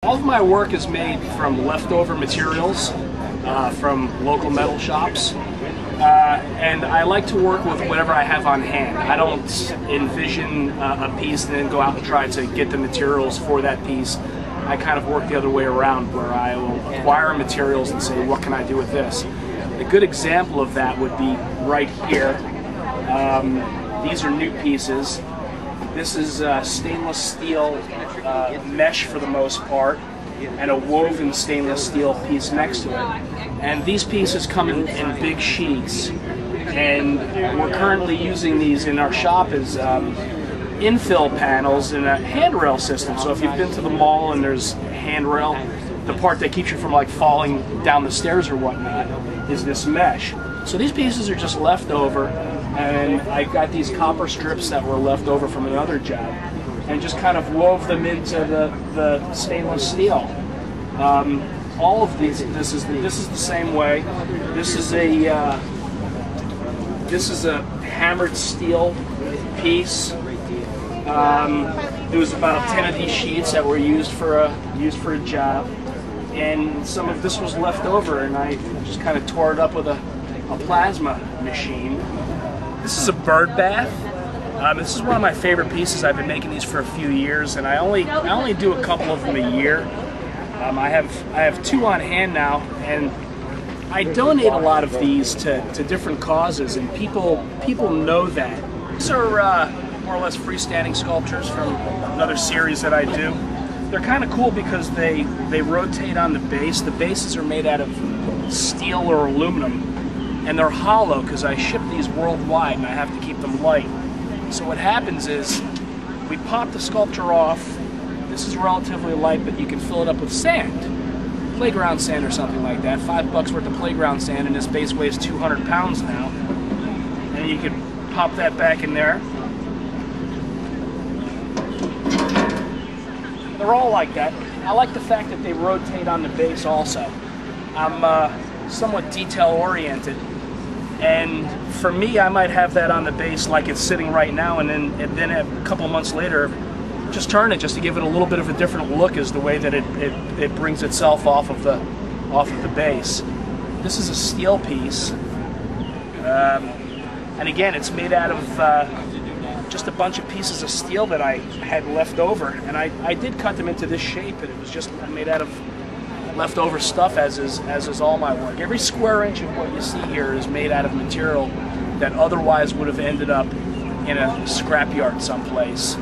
All of my work is made from leftover materials from local metal shops, and I like to work with whatever I have on hand. I don't envision a piece and then go out and try to get the materials for that piece. I kind of work the other way around, where I will acquire materials and say, what can I do with this? A good example of that would be right here. These are new pieces. This is stainless steel mesh for the most part, and a woven stainless steel piece next to it. And these pieces come in big sheets, and we're currently using these in our shop as infill panels in a handrail system. So if you've been to the mall and there's handrail, the part that keeps you from like falling down the stairs or whatnot is this mesh. So these pieces are just left over, and I got these copper strips that were left over from another job, and just kind of wove them into the stainless steel. All of these, this is the same way. This is a hammered steel piece. There was about 10 of these sheets that were used for a job, and some of this was left over, and I just kind of tore it up with a plasma machine. This is a bird bath. This is one of my favorite pieces. I've been making these for a few years, and I only do a couple of them a year. I have two on hand now, and I donate a lot of these to different causes, and people know that. These are more or less freestanding sculptures from another series that I do. They're kind of cool because they rotate on the base. The bases are made out of steel or aluminum, and they're hollow because I ship these worldwide and I have to keep them light. So what happens is we pop the sculpture off. This is relatively light, but you can fill it up with sand, playground sand or something like that. $5 worth of playground sand, and this base weighs 200 pounds now. And you can pop that back in there. They're all like that. I like the fact that they rotate on the base also. I'm somewhat detail oriented, and for me, I might have that on the base like it's sitting right now, and then a couple months later just turn it just to give it a little bit of a different look as the way that it brings itself off of the base. This is a steel piece, and again, it's made out of just a bunch of pieces of steel that I had left over, and I did cut them into this shape, and it was just made out of leftover stuff, as is all my work. Every square inch of what you see here is made out of material that otherwise would have ended up in a scrapyard someplace.